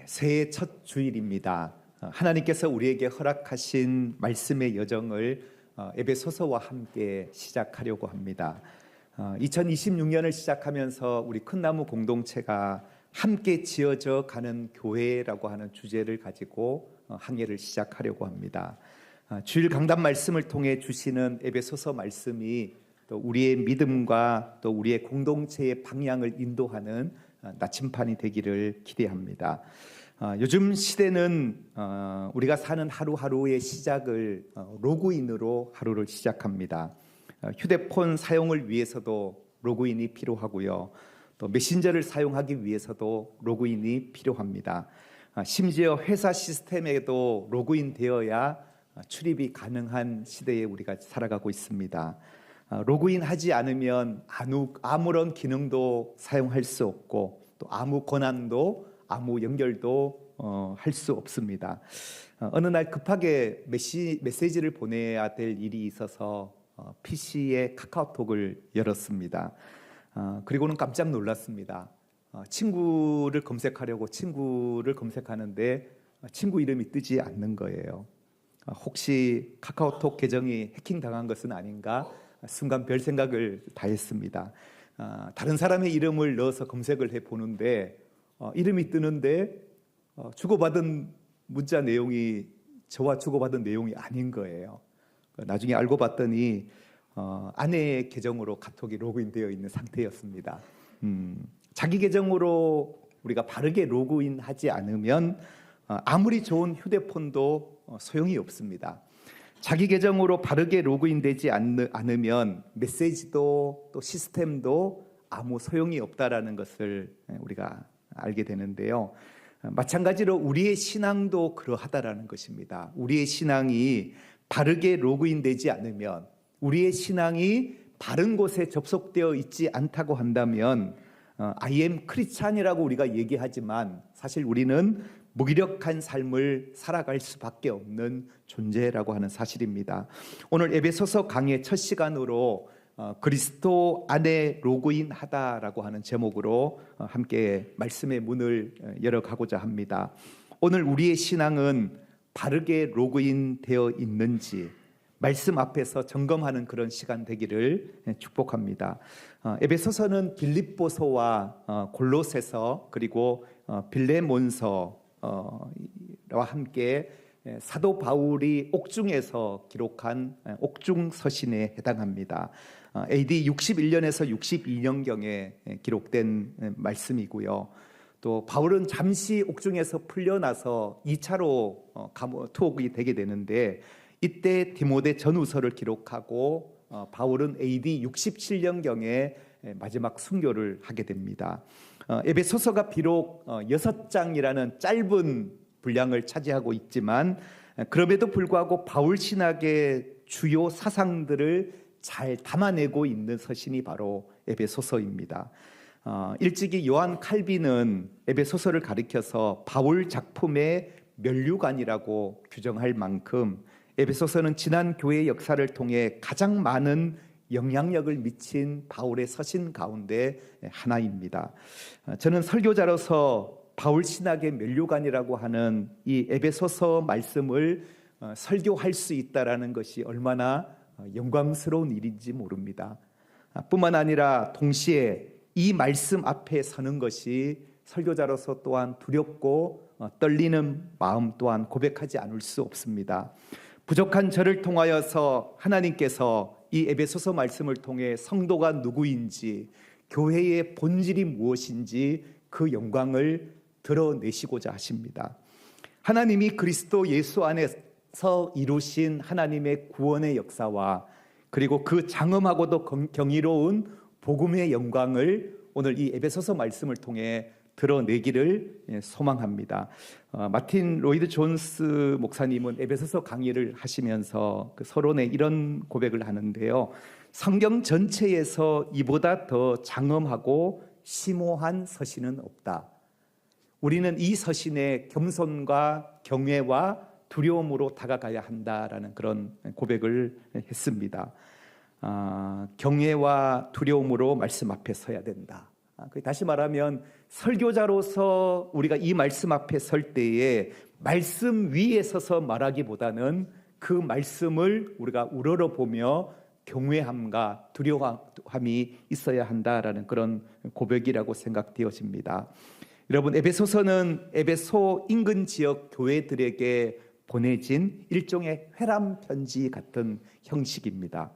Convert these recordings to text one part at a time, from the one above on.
새해 첫 주일입니다. 하나님께서 우리에게 허락하신 말씀의 여정을 에베소서와 함께 시작하려고 합니다. 2026년을 시작하면서 우리 큰나무 공동체가 함께 지어져 가는 교회라고 하는 주제를 가지고 한 해를 시작하려고 합니다. 주일 강단 말씀을 통해 주시는 에베소서 말씀이 또 우리의 믿음과 또 우리의 공동체의 방향을 인도하는 나침판이 되기를 기대합니다. 요즘 시대는 우리가 사는 하루하루의 시작을 로그인으로 하루를 시작합니다. 휴대폰 사용을 위해서도 로그인이 필요하고요. 또 메신저를 사용하기 위해서도 로그인이 필요합니다. 심지어 회사 시스템에도 로그인 되어야 출입이 가능한 시대에 우리가 살아가고 있습니다. 로그인하지 않으면 아무런 기능도 사용할 수 없고 또 아무 권한도 아무 연결도 할 수 없습니다. 어느 날 급하게 메시지를 보내야 될 일이 있어서 PC에 카카오톡을 열었습니다. 그리고는 깜짝 놀랐습니다. 친구를 검색하는데 친구 이름이 뜨지 않는 거예요. 혹시 카카오톡 계정이 해킹당한 것은 아닌가? 순간 별 생각을 다 했습니다. 다른 사람의 이름을 넣어서 검색을 해보는데 이름이 뜨는데 주고받은 문자 내용이 저와 주고받은 내용이 아닌 거예요. 나중에 알고 봤더니 아내의 계정으로 카톡이 로그인되어 있는 상태였습니다. 자기 계정으로 우리가 바르게 로그인하지 않으면 아무리 좋은 휴대폰도 소용이 없습니다. 자기 계정으로 바르게 로그인되지 않으면 메시지도 또 시스템도 아무 소용이 없다라는 것을 우리가 알게 되는데요. 마찬가지로 우리의 신앙도 그러하다라는 것입니다. 우리의 신앙이 바르게 로그인되지 않으면, 우리의 신앙이 바른 곳에 접속되어 있지 않다고 한다면 I am 크리스찬이라고 우리가 얘기하지만 사실 우리는 무기력한 삶을 살아갈 수밖에 없는 존재라고 하는 사실입니다. 오늘 에베소서 강의 첫 시간으로 그리스도 안에 로그인하다라고 하는 제목으로 함께 말씀의 문을 열어가고자 합니다. 오늘 우리의 신앙은 바르게 로그인되어 있는지 말씀 앞에서 점검하는 그런 시간 되기를 축복합니다. 에베소서는 빌립보서와 골로새서 그리고 빌레몬서와 함께 사도 바울이 옥중에서 기록한 옥중서신에 해당합니다. AD 61년에서 62년경에 기록된 말씀이고요. 또 바울은 잠시 옥중에서 풀려나서 2차로 투옥이 되게 되는데 이때 디모데 전후서를 기록하고 바울은 AD 67년경에 마지막 순교를 하게 됩니다. 에베소서가 비록 6장이라는 짧은 분량을 차지하고 있지만 그럼에도 불구하고 바울 신학의 주요 사상들을 잘 담아내고 있는 서신이 바로 에베소서입니다. 일찍이 요한 칼빈은 에베소서를 가리켜서 바울 작품의 면류관이라고 규정할 만큼 에베소서는 지난 교회의 역사를 통해 가장 많은 영향력을 미친 바울의 서신 가운데 하나입니다. 저는 설교자로서 바울 신학의 면류관이라고 하는 이 에베소서 말씀을 설교할 수 있다라는 것이 얼마나 영광스러운 일인지 모릅니다. 뿐만 아니라 동시에 이 말씀 앞에 서는 것이 설교자로서 또한 두렵고 떨리는 마음 또한 고백하지 않을 수 없습니다. 부족한 저를 통하여서 하나님께서 이 에베소서 말씀을 통해 성도가 누구인지, 교회의 본질이 무엇인지 그 영광을 드러내시고자 하십니다. 하나님이 그리스도 예수 안에서 이루신 하나님의 구원의 역사와 그리고 그 장엄하고도 경이로운 복음의 영광을 오늘 이 에베소서 말씀을 통해 드러내기를 소망합니다. 마틴 로이드 존스 목사님은 에베소서 강의를 하시면서 그 서론에 이런 고백을 하는데요. 성경 전체에서 이보다 더 장엄하고 심오한 서신은 없다. 우리는 이 서신에 겸손과 경외와 두려움으로 다가가야 한다라는 그런 고백을 했습니다. 경외와 두려움으로 말씀 앞에 서야 된다. 다시 말하면 설교자로서 우리가 이 말씀 앞에 설 때에 말씀 위에 서서 말하기보다는 그 말씀을 우리가 우러러보며 경외함과 두려움이 있어야 한다라는 그런 고백이라고 생각되어집니다. 여러분, 에베소서는 에베소 인근 지역 교회들에게 보내진 일종의 회람 편지 같은 형식입니다.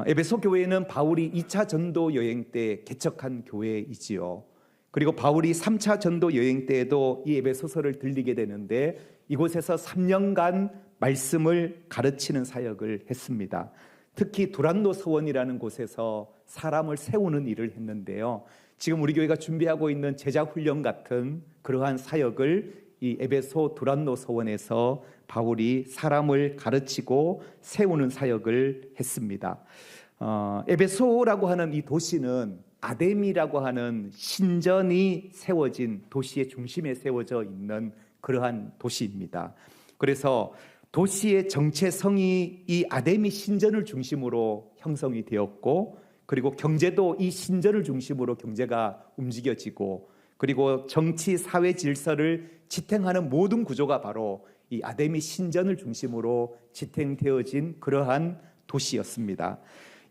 에베소 교회는 바울이 2차 전도 여행 때 개척한 교회이지요. 그리고 바울이 3차 전도 여행 때에도 이 에베소서를 들리게 되는데 이곳에서 3년간 말씀을 가르치는 사역을 했습니다. 특히 두란노 서원이라는 곳에서 사람을 세우는 일을 했는데요. 지금 우리 교회가 준비하고 있는 제자훈련 같은 그러한 사역을 이 에베소 두란노 서원에서 바울이 사람을 가르치고 세우는 사역을 했습니다. 에베소라고 하는 이 도시는 아데미라고 하는 신전이 세워진 도시의 중심에 세워져 있는 그러한 도시입니다. 그래서 도시의 정체성이 이 아데미 신전을 중심으로 형성이 되었고, 그리고 경제도 이 신전을 중심으로 경제가 움직여지고, 그리고 정치, 사회 질서를 지탱하는 모든 구조가 바로 이 아데미 신전을 중심으로 지탱되어진 그러한 도시였습니다.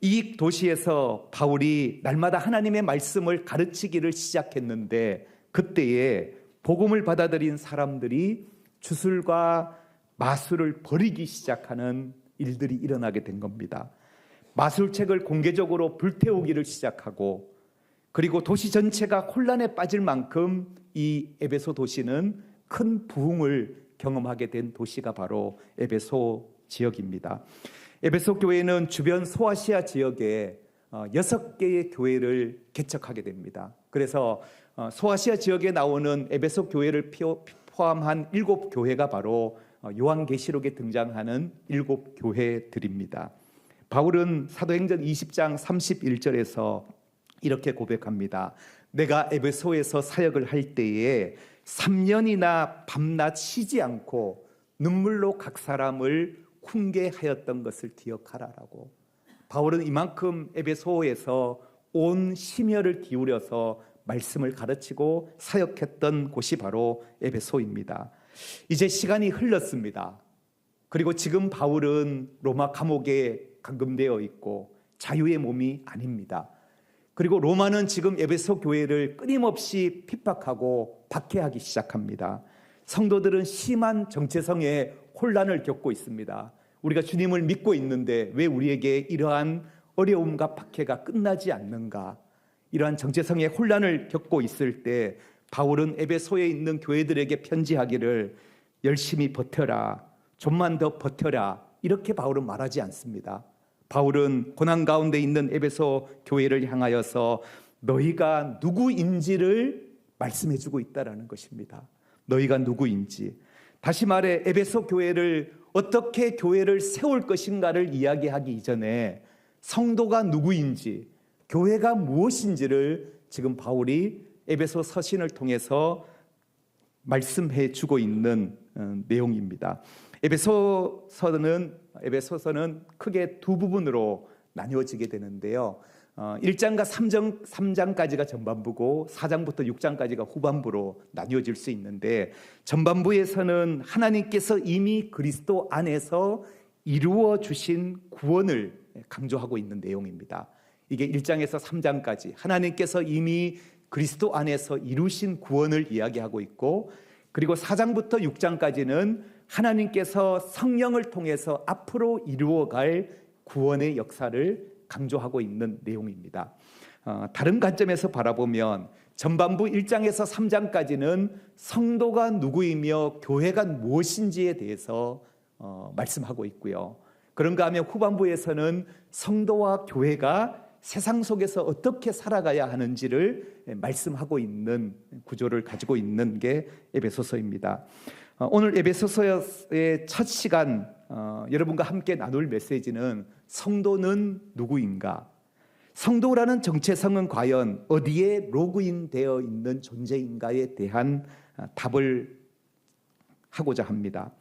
이 도시에서 바울이 날마다 하나님의 말씀을 가르치기를 시작했는데, 그때에 복음을 받아들인 사람들이 주술과 마술을 버리기 시작하는 일들이 일어나게 된 겁니다. 마술책을 공개적으로 불태우기를 시작하고, 그리고 도시 전체가 혼란에 빠질 만큼 이 에베소 도시는 큰 부흥을 경험하게 된 도시가 바로 에베소 지역입니다. 에베소 교회는 주변 소아시아 지역에 6개의 교회를 개척하게 됩니다. 그래서 소아시아 지역에 나오는 에베소 교회를 포함한 7교회가 바로 요한계시록에 등장하는 7교회들입니다. 바울은 사도행전 20장 31절에서 이렇게 고백합니다. 내가 에베소에서 사역을 할 때에 3년이나 밤낮 쉬지 않고 눈물로 각 사람을 훈계하였던 것을 기억하라라고. 바울은 이만큼 에베소에서 온 심혈을 기울여서 말씀을 가르치고 사역했던 곳이 바로 에베소입니다. 이제 시간이 흘렀습니다. 그리고 지금 바울은 로마 감옥에 감금되어 있고 자유의 몸이 아닙니다. 그리고 로마는 지금 에베소 교회를 끊임없이 핍박하고 박해하기 시작합니다. 성도들은 심한 정체성의 혼란을 겪고 있습니다. 우리가 주님을 믿고 있는데 왜 우리에게 이러한 어려움과 박해가 끝나지 않는가? 이러한 정체성의 혼란을 겪고 있을 때 바울은 에베소에 있는 교회들에게 편지하기를 열심히 버텨라, 좀만 더 버텨라, 이렇게 바울은 말하지 않습니다. 바울은 고난 가운데 있는 에베소 교회를 향하여서 너희가 누구인지를 말씀해주고 있다는 것입니다. 너희가 누구인지. 다시 말해 에베소 교회를 어떻게 교회를 세울 것인가를 이야기하기 이전에 성도가 누구인지, 교회가 무엇인지를 지금 바울이 에베소 서신을 통해서 말씀해 주고 있는 내용입니다. 에베소서는 크게 두 부분으로 나뉘어지게 되는데요. 1장과 3장까지가 전반부고 4장부터 6장까지가 후반부로 나뉘어질 수 있는데, 전반부에서는 하나님께서 이미 그리스도 안에서 이루어 주신 구원을 강조하고 있는 내용입니다. 이게 1장에서 3장까지 하나님께서 이미 그리스도 안에서 이루신 구원을 이야기하고 있고, 그리고 4장부터 6장까지는 하나님께서 성령을 통해서 앞으로 이루어갈 구원의 역사를 강조하고 있는 내용입니다. 다른 관점에서 바라보면 전반부 1장에서 3장까지는 성도가 누구이며 교회가 무엇인지에 대해서 말씀하고 있고요. 그런가 하면 후반부에서는 성도와 교회가 세상 속에서 어떻게 살아가야 하는지를 말씀하고 있는 구조를 가지고 있는 게 에베소서입니다. 오늘 에베소서의 첫 시간 여러분과 함께 나눌 메시지는 성도는 누구인가? 성도라는 정체성은 과연 어디에 로그인 되어 있는 존재인가에 대한 답을 하고자 합니다.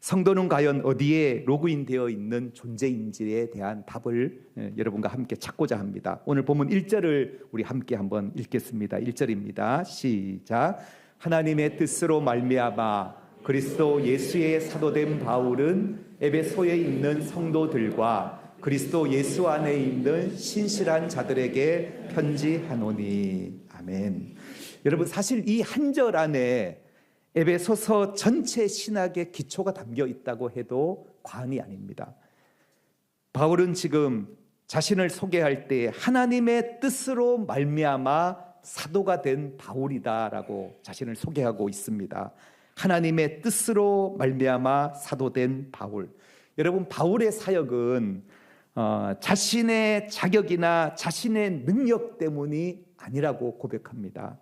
성도는 과연 어디에 로그인되어 있는 존재인지에 대한 답을 여러분과 함께 찾고자 합니다. 오늘 본문 1절을 우리 함께 한번 읽겠습니다. 1절입니다. 시작. 하나님의 뜻으로 말미암아 그리스도 예수의 사도된 바울은 에베소에 있는 성도들과 그리스도 예수 안에 있는 신실한 자들에게 편지하노니. 아멘. 여러분, 사실 이 한 절 안에 에베소서 전체 신학의 기초가 담겨 있다고 해도 과언이 아닙니다. 바울은 지금 자신을 소개할 때 하나님의 뜻으로 말미암아 사도가 된 바울이다라고 자신을 소개하고 있습니다. 하나님의 뜻으로 말미암아 사도된 바울. 여러분, 바울의 사역은 자신의 자격이나 자신의 능력 때문이 아니라고 고백합니다.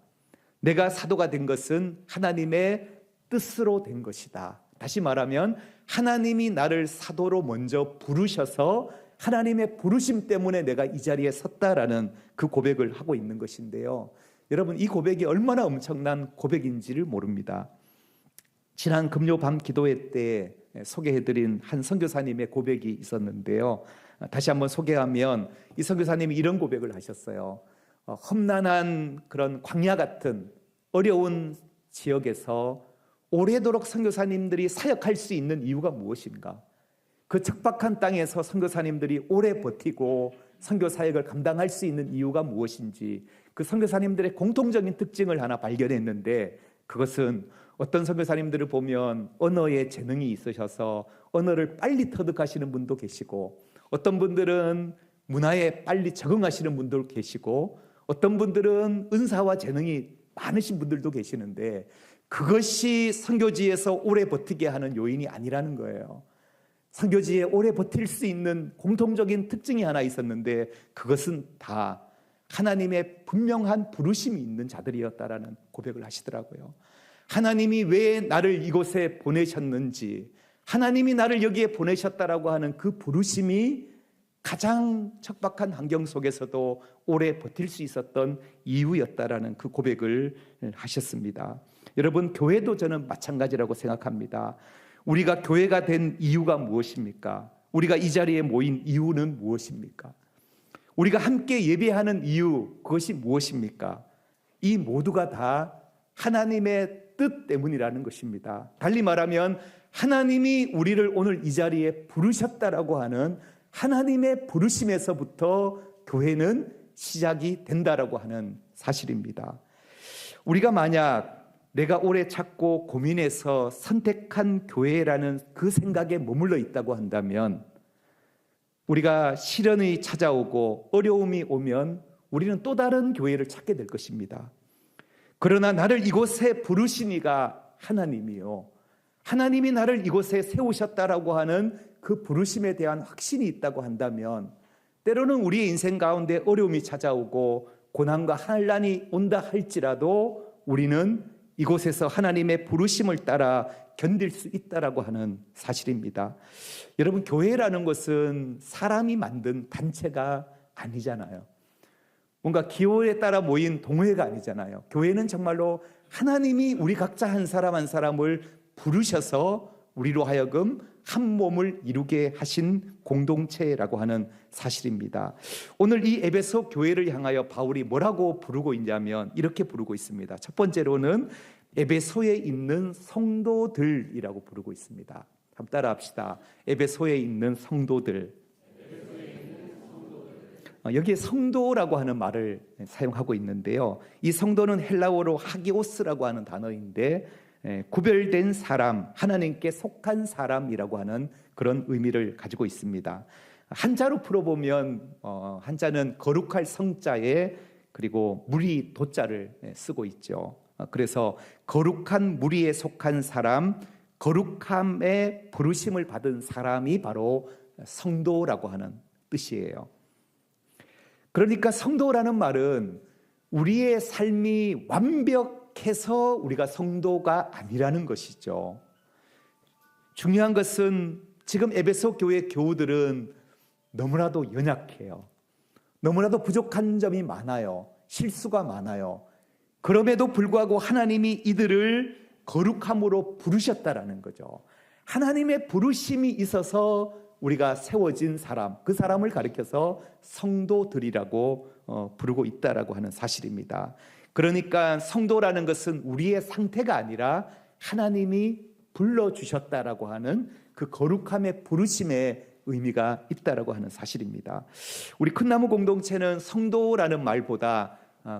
내가 사도가 된 것은 하나님의 뜻으로 된 것이다. 다시 말하면 하나님이 나를 사도로 먼저 부르셔서 하나님의 부르심 때문에 내가 이 자리에 섰다라는 그 고백을 하고 있는 것인데요. 여러분, 이 고백이 얼마나 엄청난 고백인지를 모릅니다. 지난 금요 밤 기도회 때 소개해드린 한 선교사님의 고백이 있었는데요. 다시 한번 소개하면 이 선교사님이 이런 고백을 하셨어요. 험난한 그런 광야 같은 어려운 지역에서 오래도록 선교사님들이 사역할 수 있는 이유가 무엇인가? 그 척박한 땅에서 선교사님들이 오래 버티고 선교 사역을 감당할 수 있는 이유가 무엇인지 그 선교사님들의 공통적인 특징을 하나 발견했는데, 그것은 어떤 선교사님들을 보면 언어에 재능이 있으셔서 언어를 빨리 터득하시는 분도 계시고, 어떤 분들은 문화에 빨리 적응하시는 분도 계시고, 어떤 분들은 은사와 재능이 많으신 분들도 계시는데, 그것이 선교지에서 오래 버티게 하는 요인이 아니라는 거예요. 선교지에 오래 버틸 수 있는 공통적인 특징이 하나 있었는데, 그것은 다 하나님의 분명한 부르심이 있는 자들이었다라는 고백을 하시더라고요. 하나님이 왜 나를 이곳에 보내셨는지, 하나님이 나를 여기에 보내셨다라고 하는 그 부르심이 가장 척박한 환경 속에서도 오래 버틸 수 있었던 이유였다라는 그 고백을 하셨습니다. 여러분, 교회도 저는 마찬가지라고 생각합니다. 우리가 교회가 된 이유가 무엇입니까? 우리가 이 자리에 모인 이유는 무엇입니까? 우리가 함께 예배하는 이유, 그것이 무엇입니까? 이 모두가 다 하나님의 뜻 때문이라는 것입니다. 달리 말하면 하나님이 우리를 오늘 이 자리에 부르셨다라고 하는 하나님의 부르심에서부터 교회는 시작이 된다라고 하는 사실입니다. 우리가 만약 내가 오래 찾고 고민해서 선택한 교회라는 그 생각에 머물러 있다고 한다면, 우리가 시련이 찾아오고 어려움이 오면 우리는 또 다른 교회를 찾게 될 것입니다. 그러나 나를 이곳에 부르신 이가 하나님이요, 하나님이 나를 이곳에 세우셨다라고 하는 그 부르심에 대한 확신이 있다고 한다면, 때로는 우리의 인생 가운데 어려움이 찾아오고 고난과 환난이 온다 할지라도 우리는 이곳에서 하나님의 부르심을 따라 견딜 수 있다라고 하는 사실입니다. 여러분, 교회라는 것은 사람이 만든 단체가 아니잖아요. 뭔가 기호에 따라 모인 동호회가 아니잖아요. 교회는 정말로 하나님이 우리 각자 한 사람 한 사람을 부르셔서 우리로 하여금 한 몸을 이루게 하신 공동체라고 하는 사실입니다. 오늘 이 에베소 교회를 향하여 바울이 뭐라고 부르고 있냐면 이렇게 부르고 있습니다. 첫 번째로는 에베소에 있는 성도들이라고 부르고 있습니다. 한번 따라 합시다. 에베소에 있는 성도들. 여기에 성도라고 하는 말을 사용하고 있는데요. 이 성도는 헬라어로 하기오스라고 하는 단어인데, 구별된 사람, 하나님께 속한 사람이라고 하는 그런 의미를 가지고 있습니다. 한자로 풀어보면 한자는 거룩할 성자에 그리고 무리 도자를 쓰고 있죠. 그래서 거룩한 무리에 속한 사람, 거룩함의 부르심을 받은 사람이 바로 성도라고 하는 뜻이에요. 그러니까 성도라는 말은 우리의 삶이 완벽해서 우리가 성도가 아니라는 것이죠. 중요한 것은 지금 에베소 교회 교우들은 너무나도 연약해요. 너무나도 부족한 점이 많아요. 실수가 많아요. 그럼에도 불구하고 하나님이 이들을 거룩함으로 부르셨다라는 거죠. 하나님의 부르심이 있어서 우리가 세워진 사람, 그 사람을 가리켜서 성도들이라고 부르고 있다라고 하는 사실입니다. 그러니까 성도라는 것은 우리의 상태가 아니라 하나님이 불러주셨다라고 하는 그 거룩함의 부르심의 의미가 있다라고 하는 사실입니다. 우리 큰나무 공동체는 성도라는 말보다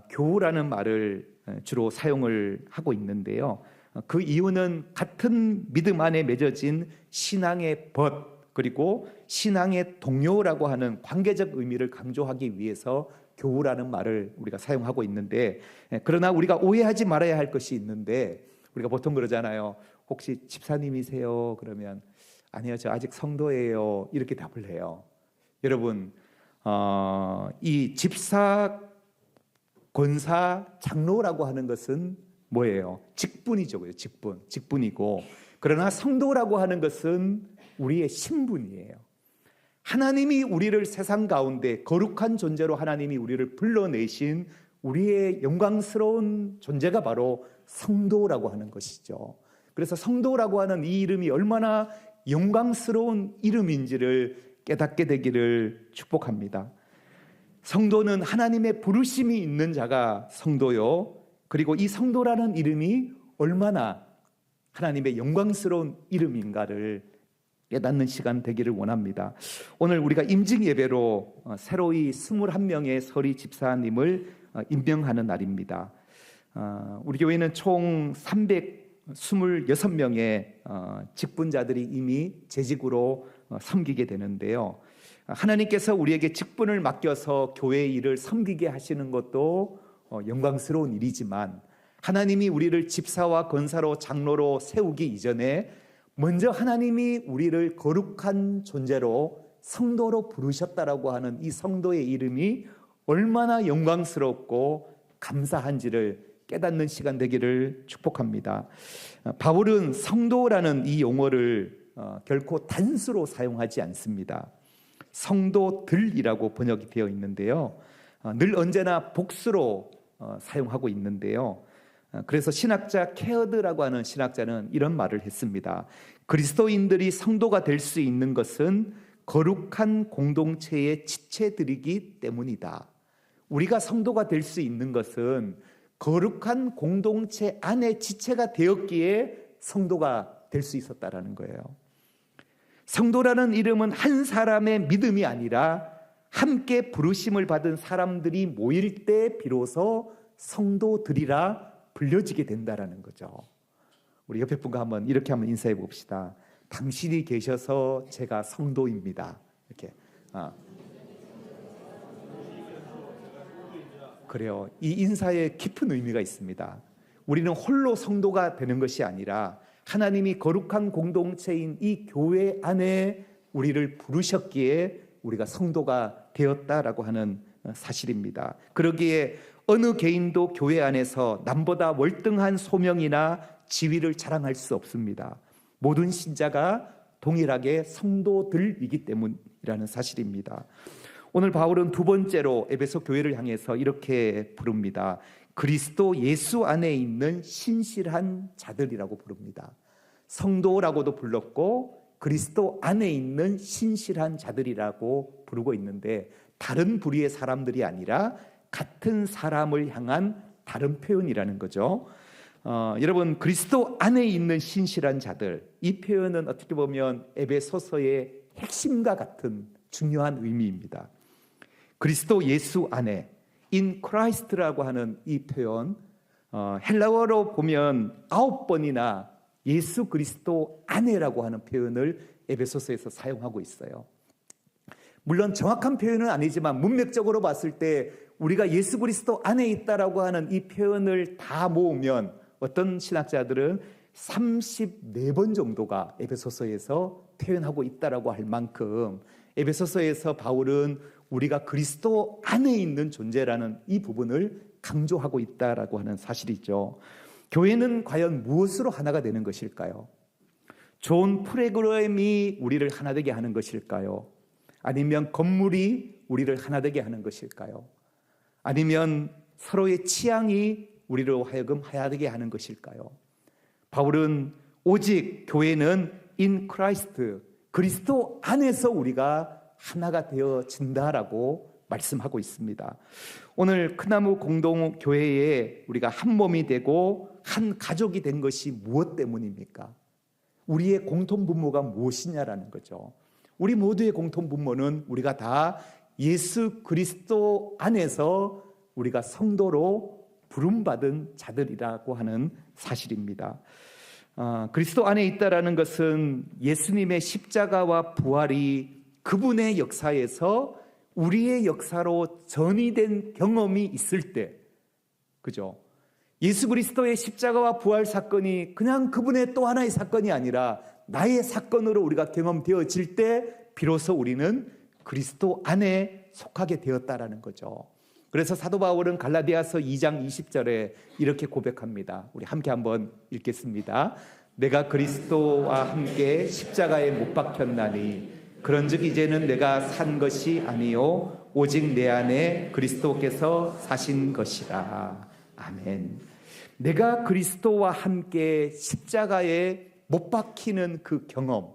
교우라는 말을 주로 사용을 하고 있는데요. 그 이유는 같은 믿음 안에 맺어진 신앙의 벗 그리고 신앙의 동료라고 하는 관계적 의미를 강조하기 위해서 교우라는 말을 우리가 사용하고 있는데, 그러나 우리가 오해하지 말아야 할 것이 있는데, 우리가 보통 그러잖아요. 혹시 집사님이세요? 그러면 아니요, 저 아직 성도예요, 이렇게 답을 해요. 여러분, 이 집사, 권사, 장로라고 하는 것은 뭐예요? 직분이죠. 직분이고, 그러나 성도라고 하는 것은 우리의 신분이에요. 하나님이 우리를 세상 가운데 거룩한 존재로 하나님이 우리를 불러내신 우리의 영광스러운 존재가 바로 성도라고 하는 것이죠. 그래서 성도라고 하는 이 이름이 얼마나 영광스러운 이름인지를 깨닫게 되기를 축복합니다. 성도는 하나님의 부르심이 있는 자가 성도요, 그리고 이 성도라는 이름이 얼마나 하나님의 영광스러운 이름인가를 깨닫는 시간 되기를 원합니다. 오늘 우리가 임직 예배로 새로이 21명의 서리 집사님을 임명하는 날입니다. 우리 교회는 총 326명의 직분자들이 이미 재직으로 섬기게 되는데요. 하나님께서 우리에게 직분을 맡겨서 교회 일을 섬기게 하시는 것도 영광스러운 일이지만, 하나님이 우리를 집사와 권사로 장로로 세우기 이전에 먼저 하나님이 우리를 거룩한 존재로 성도로 부르셨다라고 하는 이 성도의 이름이 얼마나 영광스럽고 감사한지를 깨닫는 시간 되기를 축복합니다. 바울은 성도라는 이 용어를 결코 단수로 사용하지 않습니다. 성도들이라고 번역이 되어 있는데요, 늘 언제나 복수로 사용하고 있는데요. 그래서 신학자 케어드라고 하는 신학자는 이런 말을 했습니다. 그리스도인들이 성도가 될 수 있는 것은 거룩한 공동체의 지체들이기 때문이다. 우리가 성도가 될 수 있는 것은 거룩한 공동체 안에 지체가 되었기에 성도가 될 수 있었다라는 거예요. 성도라는 이름은 한 사람의 믿음이 아니라 함께 부르심을 받은 사람들이 모일 때 비로소 성도들이라 불려지게 된다라는 거죠. 우리 옆에 분과 이렇게 한번 인사해 봅시다. 당신이 계셔서 제가 성도입니다. 이렇게. 그래요. 이 인사에 깊은 의미가 있습니다. 우리는 홀로 성도가 되는 것이 아니라 하나님이 거룩한 공동체인 이 교회 안에 우리를 부르셨기에 우리가 성도가 되었다라고 하는 사실입니다. 그러기에 어느 개인도 교회 안에서 남보다 월등한 소명이나 지위를 자랑할 수 없습니다. 모든 신자가 동일하게 성도들이기 때문이라는 사실입니다. 오늘 바울은 두 번째로 에베소 교회를 향해서 이렇게 부릅니다. 그리스도 예수 안에 있는 신실한 자들이라고 부릅니다. 성도라고도 불렀고 그리스도 안에 있는 신실한 자들이라고 부르고 있는데, 다른 부류의 사람들이 아니라 같은 사람을 향한 다른 표현이라는 거죠. 여러분, 그리스도 안에 있는 신실한 자들, 이 표현은 어떻게 보면 에베소서의 핵심과 같은 중요한 의미입니다. 그리스도 예수 안에, in Christ라고 하는 이 표현, 헬라어로 보면 9번이나 예수 그리스도 안에라고 하는 표현을 에베소서에서 사용하고 있어요. 물론 정확한 표현은 아니지만 문맥적으로 봤을 때 우리가 예수 그리스도 안에 있다라고 하는 이 표현을 다 모으면 어떤 신학자들은 34번 정도가 에베소서에서 표현하고 있다라고 할 만큼 에베소서에서 바울은 우리가 그리스도 안에 있는 존재라는 이 부분을 강조하고 있다라고 하는 사실이죠. 교회는 과연 무엇으로 하나가 되는 것일까요? 좋은 프로그램이 우리를 하나 되게 하는 것일까요? 아니면 건물이 우리를 하나 되게 하는 것일까요? 아니면 서로의 취향이 우리로 하여금 하나 되게 하는 것일까요? 바울은 오직 교회는 in Christ, 그리스도 안에서 우리가 하나가 되어진다라고 말씀하고 있습니다. 오늘 크나무 공동교회에 우리가 한 몸이 되고 한 가족이 된 것이 무엇 때문입니까? 우리의 공통분모가 무엇이냐라는 거죠. 우리 모두의 공통분모는 우리가 다 예수 그리스도 안에서 우리가 성도로 부름받은 자들이라고 하는 사실입니다. 그리스도 안에 있다라는 것은 예수님의 십자가와 부활이 그분의 역사에서 우리의 역사로 전이된 경험이 있을 때, 그죠? 예수 그리스도의 십자가와 부활 사건이 그냥 그분의 또 하나의 사건이 아니라 나의 사건으로 우리가 경험되어질 때 비로소 우리는 그리스도 안에 속하게 되었다라는 거죠. 그래서 사도 바울은 갈라디아서 2장 20절에 이렇게 고백합니다. 우리 함께 한번 읽겠습니다. 내가 그리스도와 함께 십자가에 못 박혔나니 그런즉 이제는 내가 산 것이 아니요 오직 내 안에 그리스도께서 사신 것이라. 아멘. 내가 그리스도와 함께 십자가에 못 박히는 그 경험,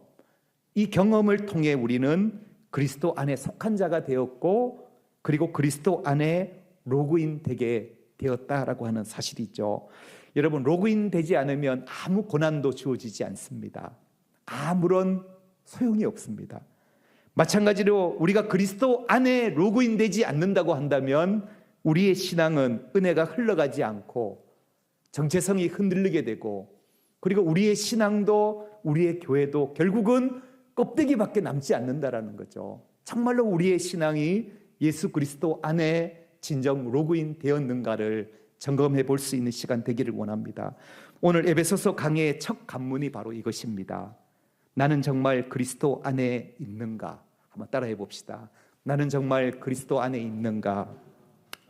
이 경험을 통해 우리는 그리스도 안에 속한 자가 되었고 그리고 그리스도 안에 로그인 되게 되었다라고 하는 사실이죠. 여러분, 로그인 되지 않으면 아무 고난도 주어지지 않습니다. 아무런 소용이 없습니다. 마찬가지로 우리가 그리스도 안에 로그인 되지 않는다고 한다면 우리의 신앙은 은혜가 흘러가지 않고 정체성이 흔들리게 되고 그리고 우리의 신앙도 우리의 교회도 결국은 껍데기밖에 남지 않는다라는 거죠. 정말로 우리의 신앙이 예수 그리스도 안에 진정 로그인 되었는가를 점검해 볼 수 있는 시간 되기를 원합니다. 오늘 에베소서 강해의 첫 관문이 바로 이것입니다. 나는 정말 그리스도 안에 있는가? 한번 따라해 봅시다. 나는 정말 그리스도 안에 있는가?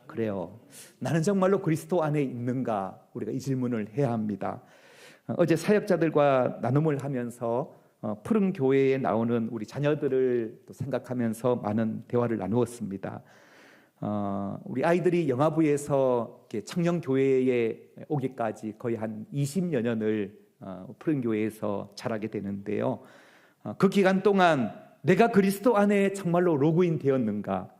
그래요. 나는 정말로 그리스도 안에 있는가? 우리가 이 질문을 해야 합니다. 어제 사역자들과 나눔을 하면서 푸른 교회에 나오는 우리 자녀들을 또 생각하면서 많은 대화를 나누었습니다. 우리 아이들이 영화부에서 청년 교회에 오기까지 거의 한 20여 년을 푸른 교회에서 자라게 되는데요. 그 기간 동안 내가 그리스도 안에 정말로 로그인 되었는가?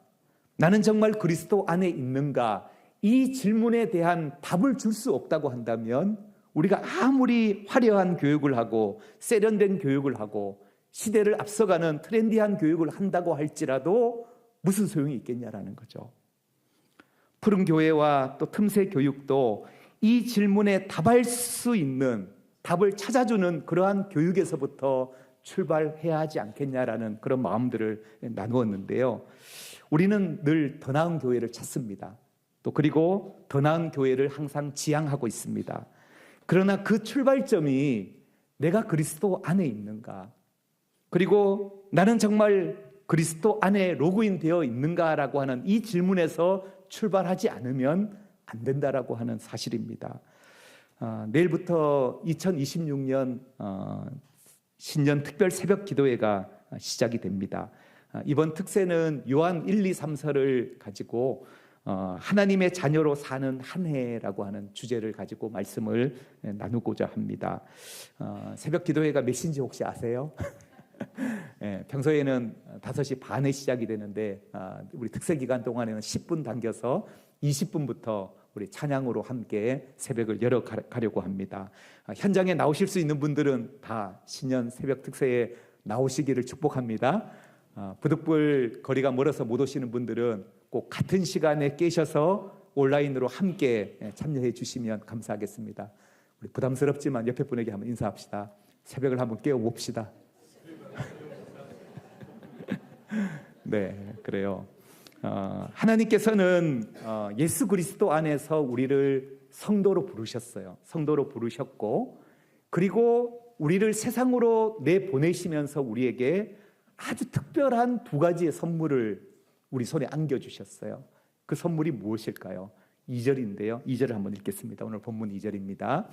나는 정말 그리스도 안에 있는가? 이 질문에 대한 답을 줄 수 없다고 한다면 우리가 아무리 화려한 교육을 하고 세련된 교육을 하고 시대를 앞서가는 트렌디한 교육을 한다고 할지라도 무슨 소용이 있겠냐라는 거죠. 푸른 교회와 또 틈새 교육도 이 질문에 답할 수 있는 답을 찾아주는 그러한 교육에서부터 출발해야 하지 않겠냐라는 그런 마음들을 나누었는데요. 우리는 늘 더 나은 교회를 찾습니다. 또 그리고 더 나은 교회를 항상 지향하고 있습니다. 그러나 그 출발점이 내가 그리스도 안에 있는가? 그리고 나는 정말 그리스도 안에 로그인 되어 있는가라고 하는 이 질문에서 출발하지 않으면 안 된다라고 하는 사실입니다. 내일부터 2026년 신년 특별 새벽 기도회가 시작이 됩니다. 이번 특세는 요한 1, 2, 3서를 가지고 하나님의 자녀로 사는 한 해라고 하는 주제를 가지고 말씀을 나누고자 합니다. 새벽 기도회가 몇인지 혹시 아세요? 네, 평소에는 5시 반에 시작이 되는데 우리 특세 기간 동안에는 10분 당겨서 20분부터 우리 찬양으로 함께 새벽을 열어가려고 합니다. 현장에 나오실 수 있는 분들은 다 신년 새벽 특세에 나오시기를 축복합니다. 부득불 거리가 멀어서 못 오시는 분들은 꼭 같은 시간에 깨셔서 온라인으로 함께 참여해 주시면 감사하겠습니다. 우리 부담스럽지만 옆에 분에게 한번 인사합시다. 새벽을 한번 깨워봅시다. 네, 그래요. 하나님께서는 예수 그리스도 안에서 우리를 성도로 부르셨어요. 성도로 부르셨고 그리고 우리를 세상으로 내보내시면서 우리에게 아주 특별한 두 가지의 선물을 우리 손에 안겨주셨어요. 그 선물이 무엇일까요? 2절인데요. 2절을 한번 읽겠습니다. 오늘 본문 2절입니다.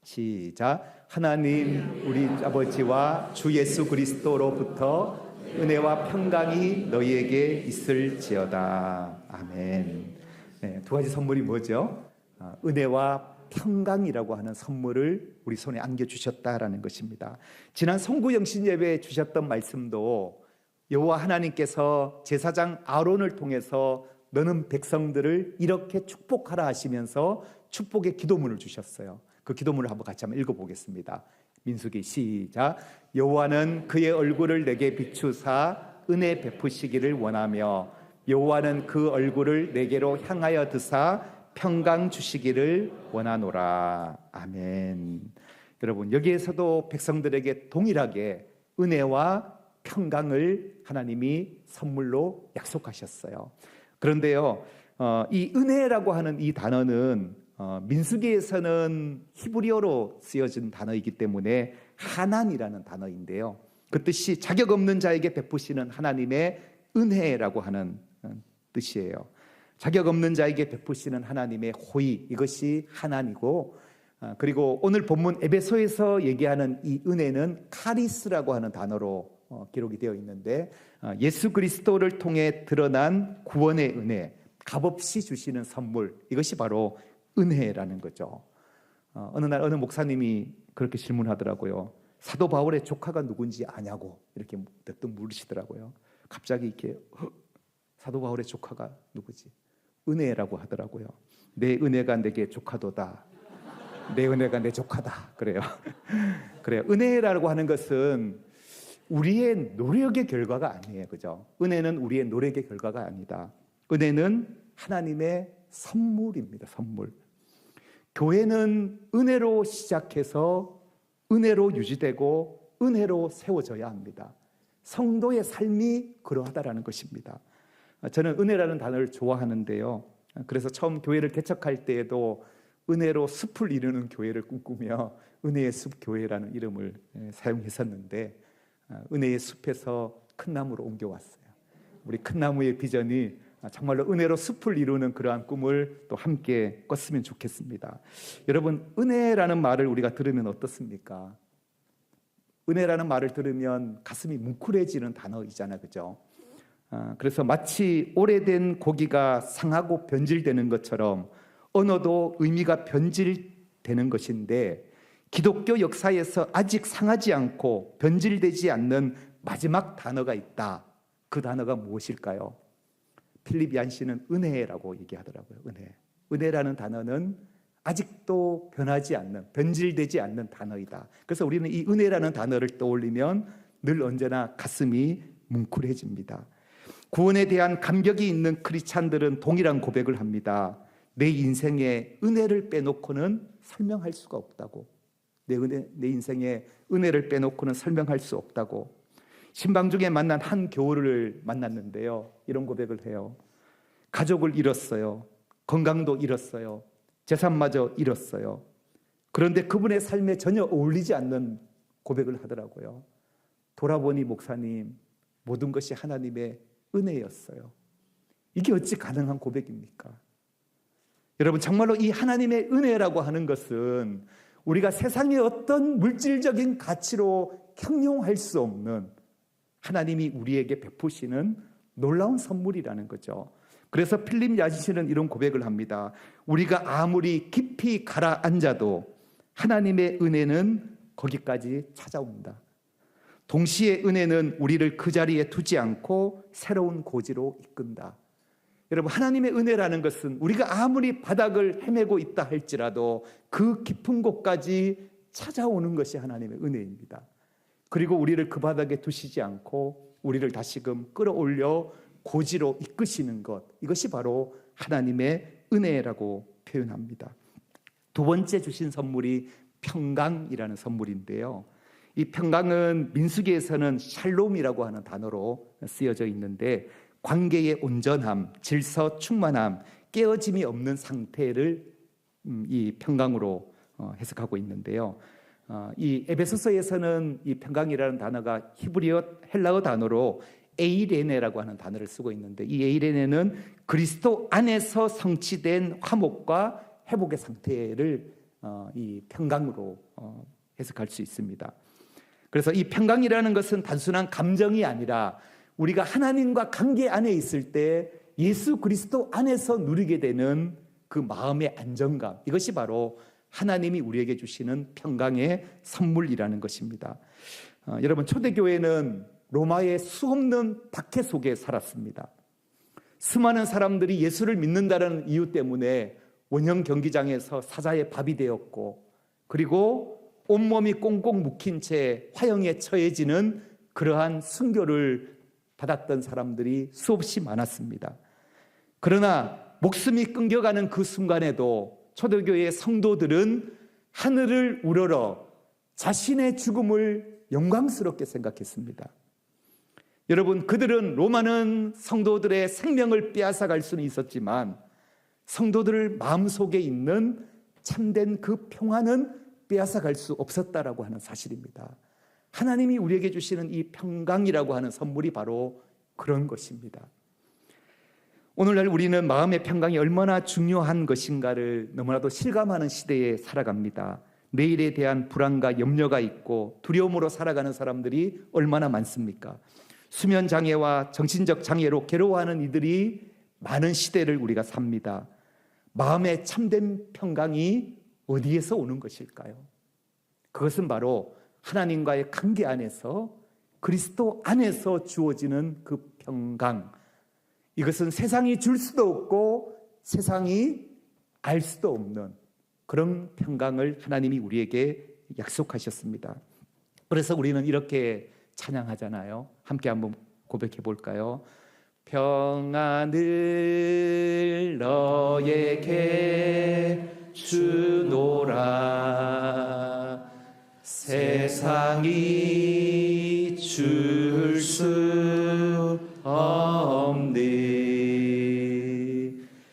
시작. 하나님 우리 아버지와 주 예수 그리스도로부터 은혜와 평강이 너희에게 있을지어다. 아멘. 네, 두 가지 선물이 뭐죠? 은혜와 평강이라고 하는 선물을 우리 손에 안겨주셨다라는 것입니다. 지난 성구영신 예배에 주셨던 말씀도 여호와 하나님께서 제사장 아론을 통해서 너는 백성들을 이렇게 축복하라 하시면서 축복의 기도문을 주셨어요. 그 기도문을 한번 같이 한번 읽어보겠습니다. 민수기 시작. 여호와는 그의 얼굴을 내게 비추사 은혜 베푸시기를 원하며 여호와는 그 얼굴을 내게로 향하여 드사 평강 주시기를 원하노라. 아멘. 여러분, 여기에서도 백성들에게 동일하게 은혜와 평강을 하나님이 선물로 약속하셨어요. 그런데요, 이 은혜라고 하는 이 단어는 민수기에서는 히브리어로 쓰여진 단어이기 때문에 하난이라는 단어인데요, 그 뜻이 자격 없는 자에게 베푸시는 하나님의 은혜라고 하는 뜻이에요. 자격 없는 자에게 베푸시는 하나님의 호의, 이것이 하난이고, 그리고 오늘 본문 에베소에서 얘기하는 이 은혜는 카리스라고 하는 단어로 기록이 되어 있는데, 예수 그리스도를 통해 드러난 구원의 은혜, 값없이 주시는 선물, 이것이 바로 은혜라는 거죠. 어느 날 어느 목사님이 그렇게 질문하더라고요. 사도 바울의 조카가 누군지 아냐고 이렇게 대뜸 물으시더라고요. 갑자기 이렇게 사도 바울의 조카가 누구지? 은혜라고 하더라고요. 내 은혜가 내게 조카도다. 내 은혜가 내 조카다. 그래요. 그래요. 은혜라고 하는 것은 우리의 노력의 결과가 아니에요. 그죠? 은혜는 우리의 노력의 결과가 아니다. 은혜는 하나님의 선물입니다. 선물. 교회는 은혜로 시작해서 은혜로 유지되고 은혜로 세워져야 합니다. 성도의 삶이 그러하다라는 것입니다. 저는 은혜라는 단어를 좋아하는데요, 그래서 처음 교회를 개척할 때에도 은혜로 숲을 이루는 교회를 꿈꾸며 은혜의 숲 교회라는 이름을 사용했었는데, 은혜의 숲에서 큰 나무로 옮겨왔어요. 우리 큰 나무의 비전이 정말로 은혜로 숲을 이루는 그러한 꿈을 또 함께 꿨으면 좋겠습니다. 여러분, 은혜라는 말을 우리가 들으면 어떻습니까? 은혜라는 말을 들으면 가슴이 뭉클해지는 단어이잖아요. 그죠? 그래서 마치 오래된 고기가 상하고 변질되는 것처럼 언어도 의미가 변질되는 것인데, 기독교 역사에서 아직 상하지 않고 변질되지 않는 마지막 단어가 있다. 그 단어가 무엇일까요? 필립 얀시는 은혜라고 얘기하더라고요. 은혜. 은혜라는 단어는 아직도 변하지 않는, 변질되지 않는 단어이다. 그래서 우리는 이 은혜라는 단어를 떠올리면 늘 언제나 가슴이 뭉클해집니다. 구원에 대한 감격이 있는 크리스찬들은 동일한 고백을 합니다. 내 인생에 은혜를 빼놓고는 설명할 수가 없다고. 내 인생에 은혜를 빼놓고는 설명할 수 없다고. 신방 중에 만난 한 교우를 만났는데요, 이런 고백을 해요. 가족을 잃었어요. 건강도 잃었어요. 재산마저 잃었어요. 그런데 그분의 삶에 전혀 어울리지 않는 고백을 하더라고요. 돌아보니 목사님, 모든 것이 하나님의 은혜였어요. 이게 어찌 가능한 고백입니까? 여러분, 정말로 이 하나님의 은혜라고 하는 것은 우리가 세상의 어떤 물질적인 가치로 형용할 수 없는 하나님이 우리에게 베푸시는 놀라운 선물이라는 거죠. 그래서 필립 야시는 이런 고백을 합니다. 우리가 아무리 깊이 가라앉아도 하나님의 은혜는 거기까지 찾아온다. 동시에 은혜는 우리를 그 자리에 두지 않고 새로운 고지로 이끈다. 여러분, 하나님의 은혜라는 것은 우리가 아무리 바닥을 헤매고 있다 할지라도 그 깊은 곳까지 찾아오는 것이 하나님의 은혜입니다. 그리고 우리를 그 바닥에 두시지 않고 우리를 다시금 끌어올려 고지로 이끄시는 것, 이것이 바로 하나님의 은혜라고 표현합니다. 두 번째 주신 선물이 평강이라는 선물인데요, 이 평강은 민수기에서는 샬롬이라고 하는 단어로 쓰여져 있는데, 관계의 온전함, 질서 충만함, 깨어짐이 없는 상태를 이 평강으로 해석하고 있는데요, 이 에베소서에서는 이 평강이라는 단어가 히브리어 헬라어 단어로 에이레네라고 하는 단어를 쓰고 있는데, 이 에이레네는 그리스도 안에서 성취된 화목과 회복의 상태를 이 평강으로 해석할 수 있습니다. 그래서 이 평강이라는 것은 단순한 감정이 아니라 우리가 하나님과 관계 안에 있을 때 예수 그리스도 안에서 누리게 되는 그 마음의 안정감, 이것이 바로 하나님이 우리에게 주시는 평강의 선물이라는 것입니다. 여러분, 초대교회는 로마의 수없는 박해 속에 살았습니다. 수많은 사람들이 예수를 믿는다는 이유 때문에 원형 경기장에서 사자의 밥이 되었고, 그리고 온몸이 꽁꽁 묶인 채 화형에 처해지는 그러한 순교를 받았던 사람들이 수없이 많았습니다. 그러나 목숨이 끊겨가는 그 순간에도 초대교회의 성도들은 하늘을 우러러 자신의 죽음을 영광스럽게 생각했습니다. 여러분, 그들은 로마는 성도들의 생명을 빼앗아갈 수는 있었지만 성도들 마음속에 있는 참된 그 평화는 빼앗아갈 수 없었다라고 하는 사실입니다. 하나님이 우리에게 주시는 이 평강이라고 하는 선물이 바로 그런 것입니다. 오늘날 우리는 마음의 평강이 얼마나 중요한 것인가를 너무나도 실감하는 시대에 살아갑니다. 내일에 대한 불안과 염려가 있고 두려움으로 살아가는 사람들이 얼마나 많습니까? 수면 장애와 정신적 장애로 괴로워하는 이들이 많은 시대를 우리가 삽니다. 마음의 참된 평강이 어디에서 오는 것일까요? 그것은 바로 하나님과의 관계 안에서, 그리스도 안에서 주어지는 그 평강. 이것은 세상이 줄 수도 없고 세상이 알 수도 없는 그런 평강을 하나님이 우리에게 약속하셨습니다. 그래서 우리는 이렇게 찬양하잖아요. 함께 한번 고백해 볼까요? 평안을 너에게 주노라. 세상이 줄 수 없네.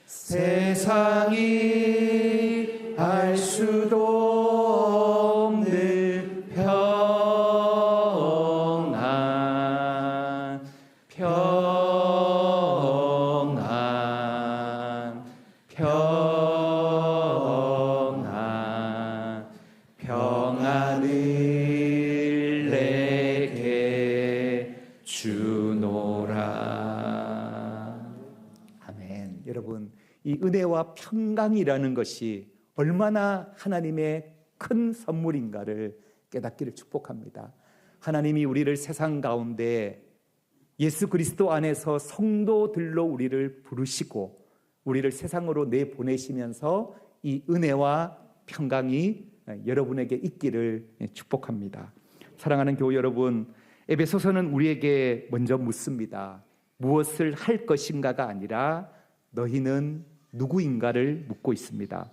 세상이 알 수도 없는 평안, 평안, 평안, 평안을 내게 주노라. 아멘. 여러분, 이 은혜와 평강이라는 것이 얼마나 하나님의 큰 선물인가를 깨닫기를 축복합니다. 하나님이 우리를 세상 가운데 예수 그리스도 안에서 성도들로 우리를 부르시고 우리를 세상으로 내보내시면서 이 은혜와 평강이 여러분에게 있기를 축복합니다. 사랑하는 교우 여러분, 에베소서는 우리에게 먼저 묻습니다. 무엇을 할 것인가가 아니라 너희는 누구인가를 묻고 있습니다.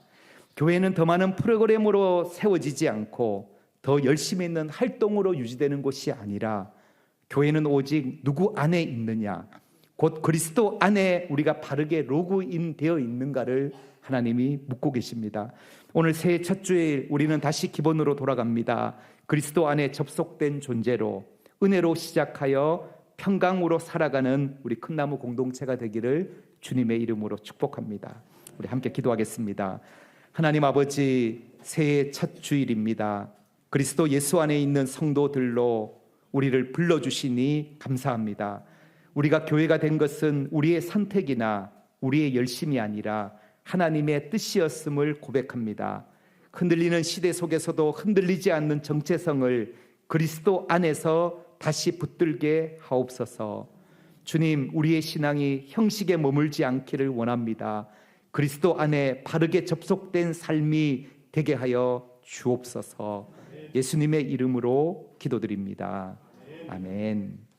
교회는 더 많은 프로그램으로 세워지지 않고 더 열심히 있는 활동으로 유지되는 곳이 아니라 교회는 오직 누구 안에 있느냐, 곧 그리스도 안에 우리가 바르게 로그인 되어 있는가를 하나님이 묻고 계십니다. 오늘 새해 첫 주일 우리는 다시 기본으로 돌아갑니다. 그리스도 안에 접속된 존재로 은혜로 시작하여 평강으로 살아가는 우리 큰나무 공동체가 되기를 주님의 이름으로 축복합니다. 우리 함께 기도하겠습니다. 하나님 아버지, 새해 첫 주일입니다. 그리스도 예수 안에 있는 성도들로 우리를 불러주시니 감사합니다. 우리가 교회가 된 것은 우리의 선택이나 우리의 열심이 아니라 하나님의 뜻이었음을 고백합니다. 흔들리는 시대 속에서도 흔들리지 않는 정체성을 그리스도 안에서 다시 붙들게 하옵소서. 주님, 우리의 신앙이 형식에 머물지 않기를 원합니다. 그리스도 안에 바르게 접속된 삶이 되게 하여 주옵소서. 예수님의 이름으로 기도드립니다. 아멘.